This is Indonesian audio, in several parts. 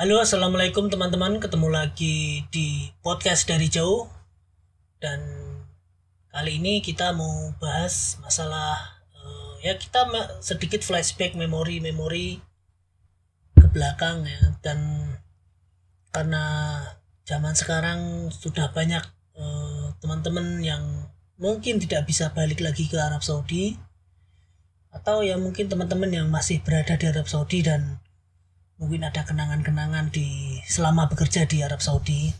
Halo, assalamualaikum teman-teman. Ketemu lagi di podcast dari jauh. Dan kali ini kita mau bahas masalah kita sedikit flashback memori-memori ke belakang ya. Dan karena zaman sekarang sudah banyak teman-teman yang mungkin tidak bisa balik lagi ke Arab Saudi, atau ya mungkin teman-teman yang masih berada di Arab Saudi dan mungkin ada kenangan-kenangan selama bekerja di Arab Saudi.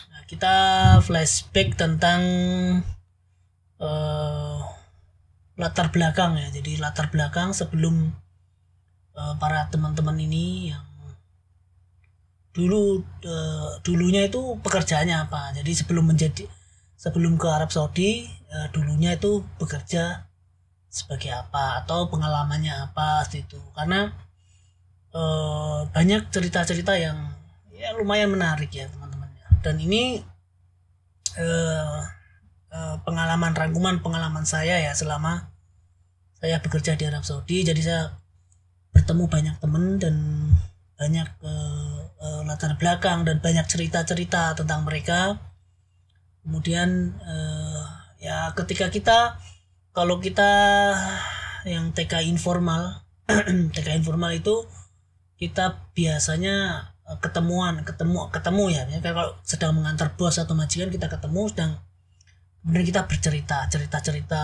Nah, kita flashback tentang latar belakang ya. Jadi latar belakang sebelum para teman-teman ini yang dulunya itu pekerjaannya apa. Jadi sebelum ke Arab Saudi, dulunya itu bekerja sebagai apa atau pengalamannya apa seperti itu. Karena banyak cerita-cerita yang ya lumayan menarik ya teman-teman. Dan ini rangkuman pengalaman saya ya selama saya bekerja di Arab Saudi. Jadi saya bertemu banyak teman dan banyak latar belakang dan banyak cerita-cerita tentang mereka. Kemudian ketika kalau kita yang TK informal TK informal itu kita biasanya ketemu ya. Kalau sedang mengantar bos atau majikan kita ketemu, kemudian kita cerita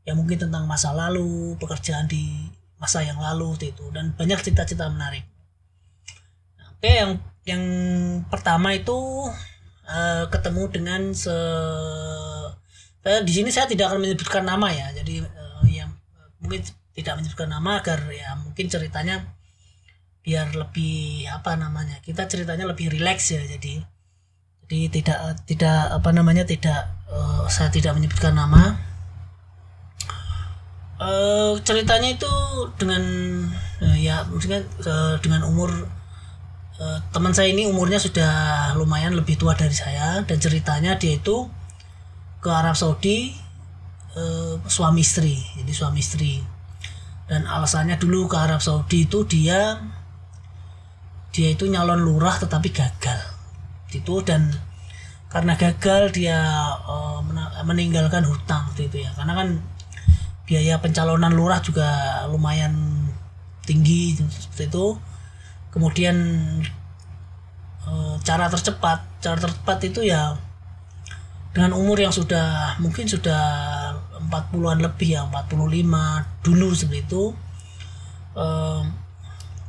yang mungkin tentang masa lalu, pekerjaan di masa yang lalu itu, dan banyak cerita-cerita menarik. Oke, yang pertama itu ketemu dengan di sini saya tidak akan menyebutkan nama ya. Jadi mungkin tidak menyebutkan nama agar ya mungkin ceritanya biar lebih kita ceritanya lebih rileks ya. Jadi saya tidak menyebutkan nama. Ceritanya itu dengan dengan umur teman saya ini umurnya sudah lumayan lebih tua dari saya, dan ceritanya dia itu ke Arab Saudi suami istri. Jadi suami istri, dan alasannya dulu ke Arab Saudi itu dia itu nyalon lurah tetapi gagal itu, dan karena gagal dia meninggalkan hutang itu ya, karena kan biaya pencalonan lurah juga lumayan tinggi seperti itu. Kemudian cara tercepat itu ya dengan umur yang mungkin sudah 40-an lebih ya, 45 dulu seperti itu.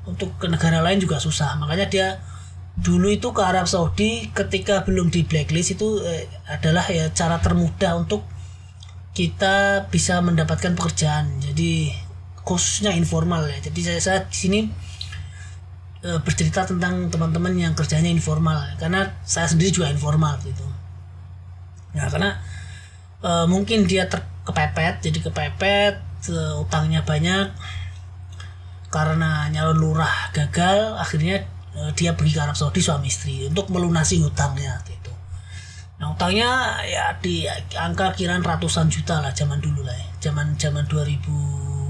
Untuk ke negara lain juga susah, makanya dia dulu itu ke Arab Saudi ketika belum di blacklist itu adalah ya cara termudah untuk kita bisa mendapatkan pekerjaan. Jadi khususnya informal ya. Jadi saya di sini bercerita tentang teman-teman yang kerjanya informal, karena saya sendiri juga informal gitu. Ya karena mungkin dia kepepet, utangnya banyak karena nyalon lurah gagal. Akhirnya dia pergi ke Arab Saudi suami istri untuk melunasi hutangnya gitu. Nah, utangnya ya di angka kiraan ratusan juta lah zaman dulu lah ya. Zaman 2000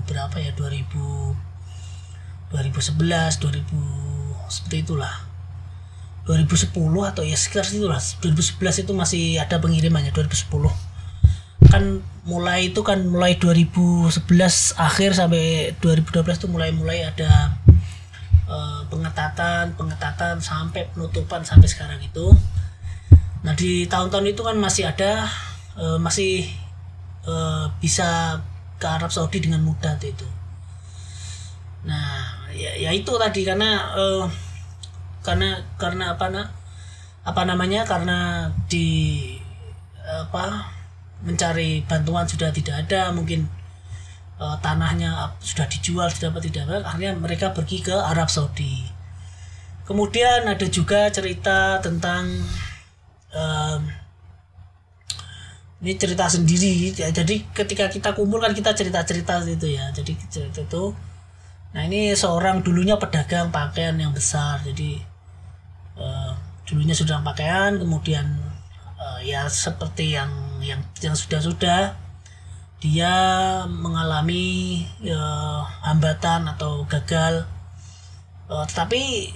berapa ya, 2011 seperti itulah, 2010 atau ya sekitar itulah. 2011 itu masih ada pengirimannya. 2010 kan mulai 2011 akhir sampai 2012 itu mulai ada pengetatan sampai penutupan sampai sekarang itu. Nah, di tahun-tahun itu kan masih ada bisa ke Arab Saudi dengan mudah itu. Nah, ya itu tadi karena karena mencari bantuan sudah tidak ada, mungkin tanahnya sudah dijual, sudah tidak ada, akhirnya mereka pergi ke Arab Saudi. Kemudian ada juga cerita tentang ini cerita sendiri ya. Jadi ketika kita kumpul kan kita cerita-cerita itu ya. Jadi cerita itu, nah ini seorang dulunya pedagang pakaian yang besar. Jadi dulunya sudah pakaian, kemudian ya seperti yang sudah dia mengalami hambatan atau gagal Tetapi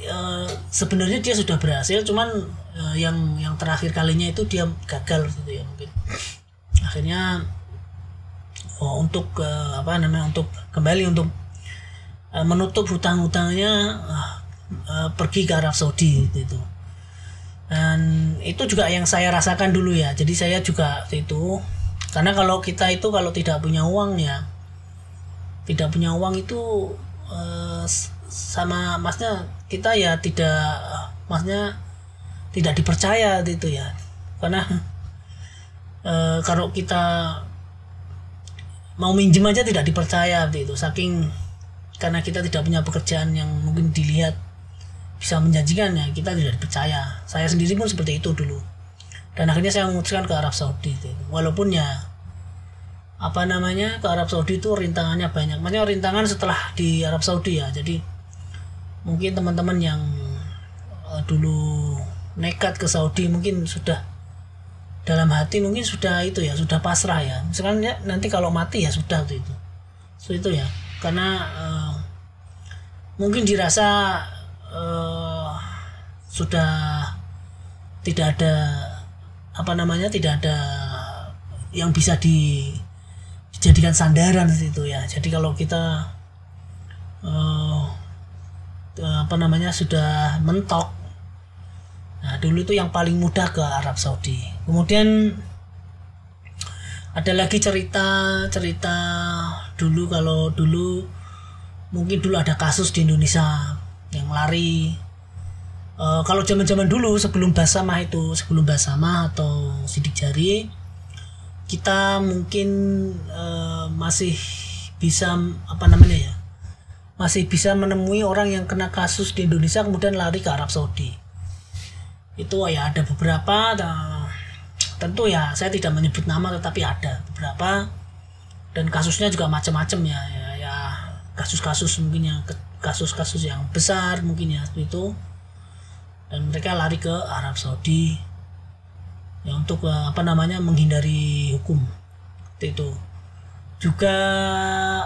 sebenarnya dia sudah berhasil, cuman yang terakhir kalinya itu dia gagal gitu ya mungkin. Akhirnya untuk untuk kembali untuk menutup hutang-hutangnya, pergi ke Arab Saudi gitu. Dan itu juga yang saya rasakan dulu ya. Jadi saya juga itu, karena kalau kita itu kalau tidak punya uang ya, tidak punya uang itu sama masnya kita ya masnya tidak dipercaya gitu ya. Karena kalau kita mau minjem aja tidak dipercaya gitu, saking karena kita tidak punya pekerjaan yang mungkin dilihat bisa menjanjikan ya, kita tidak dipercaya. Saya sendiri pun seperti itu dulu, dan akhirnya saya memutuskan ke Arab Saudi gitu. Walaupun ya ke Arab Saudi itu rintangannya banyak, maksudnya rintangan setelah di Arab Saudi ya. Jadi mungkin teman-teman yang dulu nekat ke Saudi mungkin sudah dalam hati mungkin sudah itu ya, sudah pasrah ya, misalkan ya nanti kalau mati ya sudah itu ya. Karena mungkin dirasa sudah tidak ada tidak ada yang bisa dijadikan sandaran itu ya. Jadi kalau kita sudah mentok, nah dulu itu yang paling mudah ke Arab Saudi. Kemudian ada lagi cerita dulu, kalau dulu mungkin dulu ada kasus di Indonesia yang lari. Kalau zaman dulu sebelum Basamah atau sidik jari, kita mungkin masih bisa masih bisa menemui orang yang kena kasus di Indonesia kemudian lari ke Arab Saudi. Itu ya ada beberapa, tentu ya saya tidak menyebut nama, tetapi ada beberapa, dan kasusnya juga macam-macam ya kasus-kasus mungkin yang kasus-kasus yang besar mungkin ya itu, dan mereka lari ke Arab Saudi ya untuk menghindari hukum itu. Juga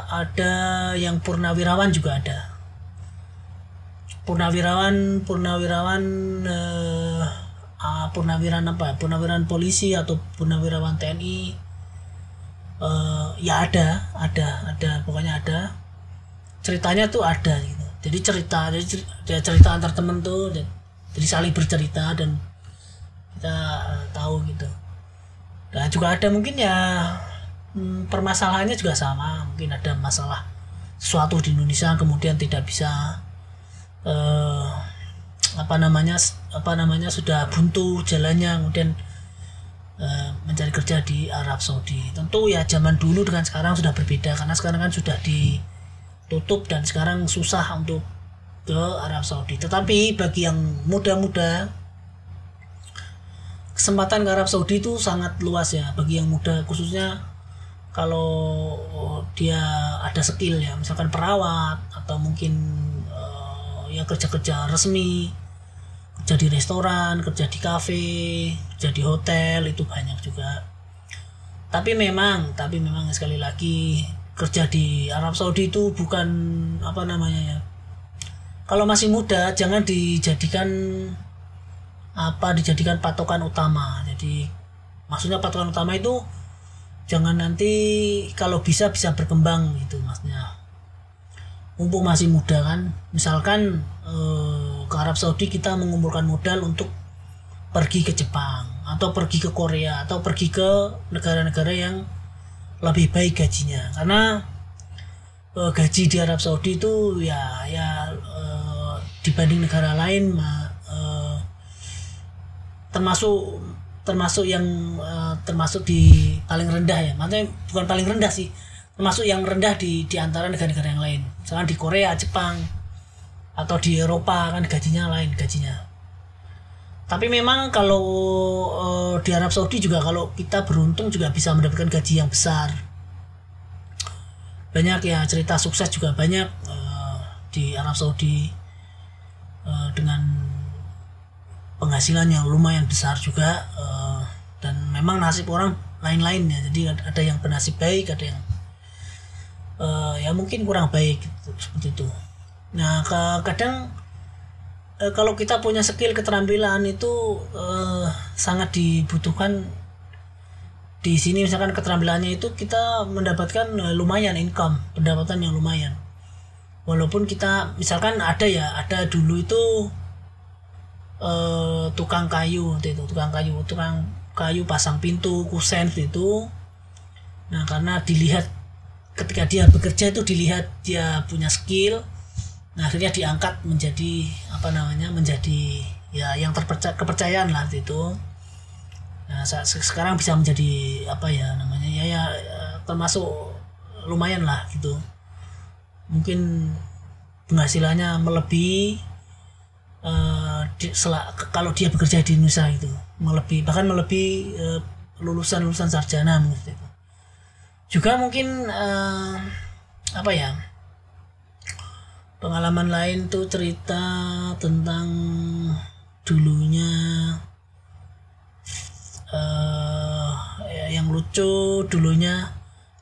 ada yang purnawirawan, juga ada purnawirawan polisi atau purnawirawan TNI, ya ada pokoknya ada ceritanya tuh ada gitu. Jadi cerita antar temen tuh, jadi saling bercerita dan kita tahu gitu. Dan juga ada mungkin ya permasalahannya juga sama, mungkin ada masalah sesuatu di Indonesia kemudian tidak bisa sudah buntu jalannya, kemudian mencari kerja di Arab Saudi. Tentu ya zaman dulu dengan sekarang sudah berbeda, karena sekarang kan sudah ditutup dan sekarang susah untuk ke Arab Saudi. Tetapi bagi yang muda-muda, kesempatan ke Arab Saudi itu sangat luas ya bagi yang muda, khususnya kalau dia ada skill ya, misalkan perawat atau mungkin ya kerja-kerja resmi, kerja di restoran, kerja di kafe, kerja di hotel, itu banyak juga. Tapi memang sekali lagi, kerja di Arab Saudi itu bukan kalau masih muda jangan dijadikan patokan utama. Jadi maksudnya patokan utama itu jangan nanti kalau bisa berkembang gitu maksudnya. Mumpung masih muda kan, misalkan ke Arab Saudi kita mengumpulkan modal untuk pergi ke Jepang atau pergi ke Korea atau pergi ke negara-negara yang lebih baik gajinya, karena gaji di Arab Saudi itu dibanding negara lain termasuk di paling rendah ya, maksudnya bukan paling rendah sih, termasuk yang rendah di antara negara-negara yang lain. Misalkan di Korea, Jepang atau di Eropa kan gajinya lain gajinya. Tapi memang kalau di Arab Saudi juga kalau kita beruntung juga bisa mendapatkan gaji yang besar. Banyak ya cerita sukses juga banyak di Arab Saudi dengan penghasilan yang lumayan besar juga, dan memang nasib orang lain-lain ya. Jadi ada yang bernasib baik, ada yang ya mungkin kurang baik gitu, seperti itu. Nah, kadang kalau kita punya skill keterampilan itu sangat dibutuhkan di sini. Misalkan keterampilannya itu kita mendapatkan lumayan income, pendapatan yang lumayan. Walaupun kita misalkan ada dulu itu tukang kayu pasang pintu, kusen itu. Nah, karena dilihat ketika dia bekerja itu dilihat dia punya skill, nah akhirnya diangkat menjadi menjadi ya yang kepercayaan lah itu. Nah, sekarang bisa menjadi termasuk lumayan lah gitu. Mungkin penghasilannya melebihi kalau dia bekerja di Indonesia itu bahkan melebihi lulusan sarjana gitu. Juga mungkin pengalaman lain tuh cerita tentang dulunya yang lucu dulunya.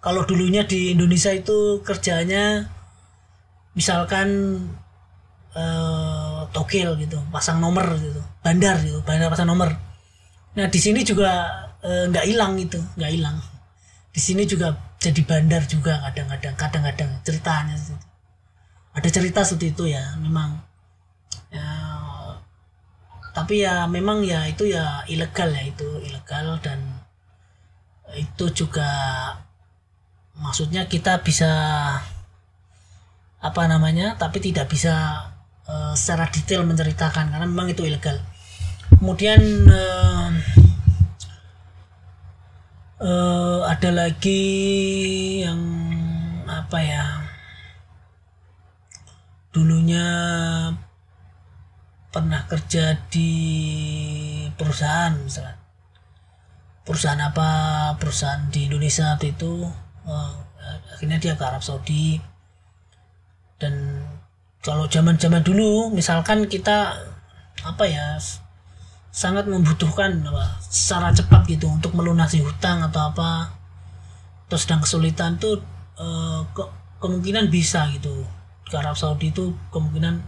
Kalau dulunya di Indonesia itu kerjanya misalkan togel gitu, pasang nomor gitu, bandar pasang nomor. Nah, di sini juga nggak hilang. Di sini juga jadi bandar juga kadang-kadang ceritanya gitu. Ada cerita seperti itu ya, memang ya, tapi ya memang ya itu ya ilegal dan itu juga maksudnya kita bisa tapi tidak bisa secara detail menceritakan karena memang itu ilegal. Kemudian ada lagi yang dulunya pernah kerja di perusahaan, misalnya perusahaan di Indonesia itu akhirnya dia ke Arab Saudi. Dan kalau zaman dulu misalkan kita sangat membutuhkan secara cepat gitu untuk melunasi hutang atau terus sedang kesulitan tuh kemungkinan bisa gitu ke Arab Saudi itu, kemungkinan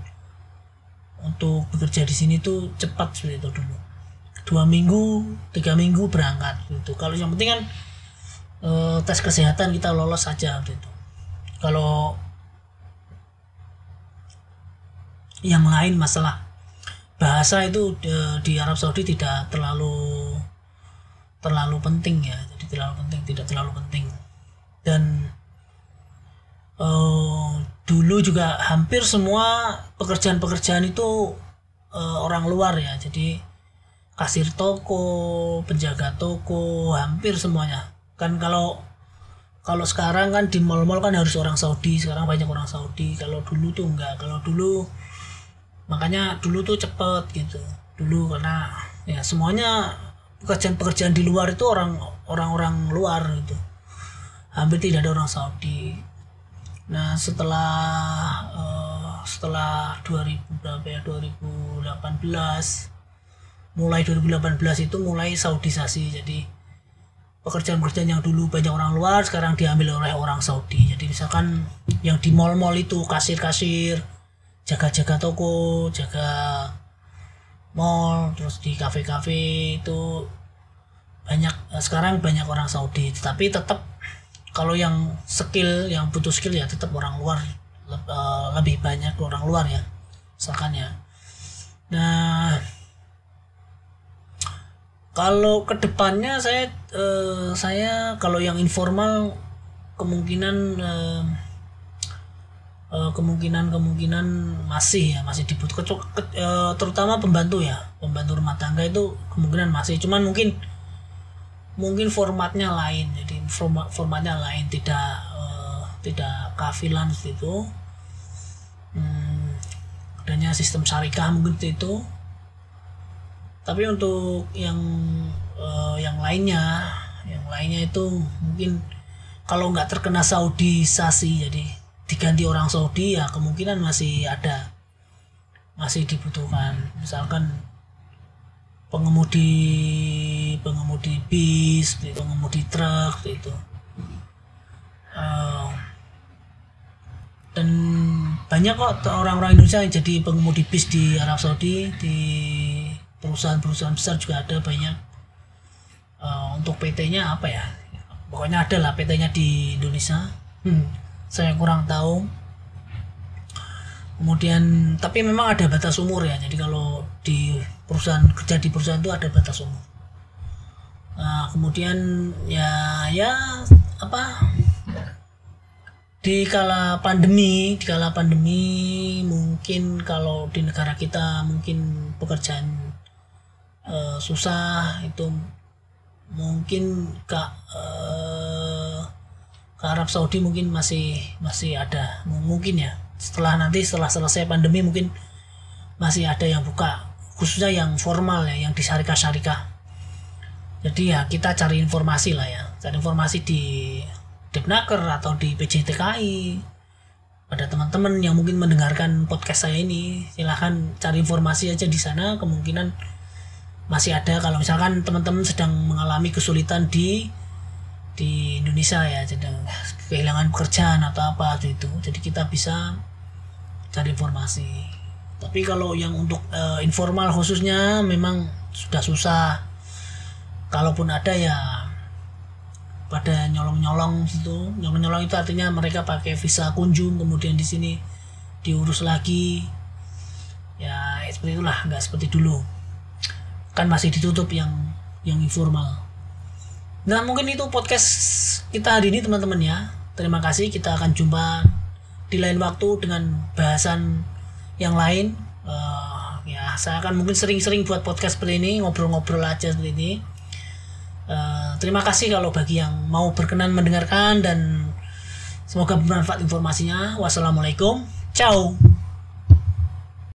untuk bekerja di sini tuh cepat seperti itu dulu, 2 minggu 3 minggu berangkat gitu. Kalau yang penting kan tes kesehatan kita lolos saja gitu. Kalau yang lain masalah bahasa itu di Arab Saudi tidak terlalu penting ya, jadi tidak terlalu penting. Dan dulu juga hampir semua pekerjaan itu orang luar ya, jadi kasir toko, penjaga toko, hampir semuanya kan. Kalau sekarang kan di mall-mall kan harus orang Saudi, sekarang banyak orang Saudi. Kalau dulu tuh enggak. Makanya dulu tuh cepet gitu dulu, karena ya semuanya pekerjaan di luar itu orang luar gitu, hampir tidak ada orang Saudi. Nah, setelah 2018 itu mulai Saudisasi. Jadi pekerjaan yang dulu banyak orang luar sekarang diambil oleh orang Saudi. Jadi misalkan yang di mall-mall itu kasir-kasir, jaga-jaga toko, jaga mall, terus di kafe-kafe itu sekarang banyak orang Saudi. Tapi tetap kalau yang butuh skill ya tetap orang luar, lebih banyak orang luar ya misalkan ya. Nah, kalau kedepannya saya kalau yang informal kemungkinan masih dibutuhkan, terutama pembantu rumah tangga itu kemungkinan masih, cuman mungkin formatnya lain. Jadi formatnya lain, tidak kafilan itu, adanya sistem syarikah mungkin itu. Tapi untuk yang lainnya itu mungkin kalau nggak terkena Saudisasi, jadi diganti orang Saudi, ya kemungkinan masih dibutuhkan. Misalkan pengemudi bis, pengemudi truk itu. Dan banyak kok orang-orang Indonesia yang jadi pengemudi bis di Arab Saudi, di perusahaan-perusahaan besar juga ada banyak. Untuk PT-nya apa ya, pokoknya ada lah PT-nya di Indonesia. Saya kurang tahu. Kemudian tapi memang ada batas umur ya, jadi kalau di perusahaan, kerja di perusahaan itu ada batas umur. Kemudian ya apa, di kala pandemi mungkin kalau di negara kita mungkin pekerjaan susah, itu mungkin ke Arab Saudi mungkin masih ada mungkin ya, setelah selesai pandemi mungkin masih ada yang buka, khususnya yang formal ya, yang di syarikah. Jadi ya kita cari informasi lah ya, cari informasi di Depnaker atau di PJTKI. Pada teman-teman yang mungkin mendengarkan podcast saya ini, silahkan cari informasi aja di sana, kemungkinan masih ada. Kalau misalkan teman-teman sedang mengalami kesulitan di Indonesia ya, sedang kehilangan pekerjaan atau apa itu, jadi kita bisa cari informasi. Tapi kalau yang untuk informal khususnya memang sudah susah. Kalaupun ada ya pada nyolong itu artinya mereka pakai visa kunjung, kemudian di sini diurus lagi ya, seperti itulah, nggak seperti dulu kan masih ditutup yang informal. Nah mungkin itu podcast kita hari ini teman-teman ya. Terima kasih, kita akan jumpa di lain waktu dengan bahasan yang lain. Ya saya akan mungkin sering-sering buat podcast seperti ini, ngobrol-ngobrol aja seperti ini. Terima kasih kalau bagi yang mau berkenan mendengarkan, dan semoga bermanfaat informasinya. Wassalamualaikum, ciao.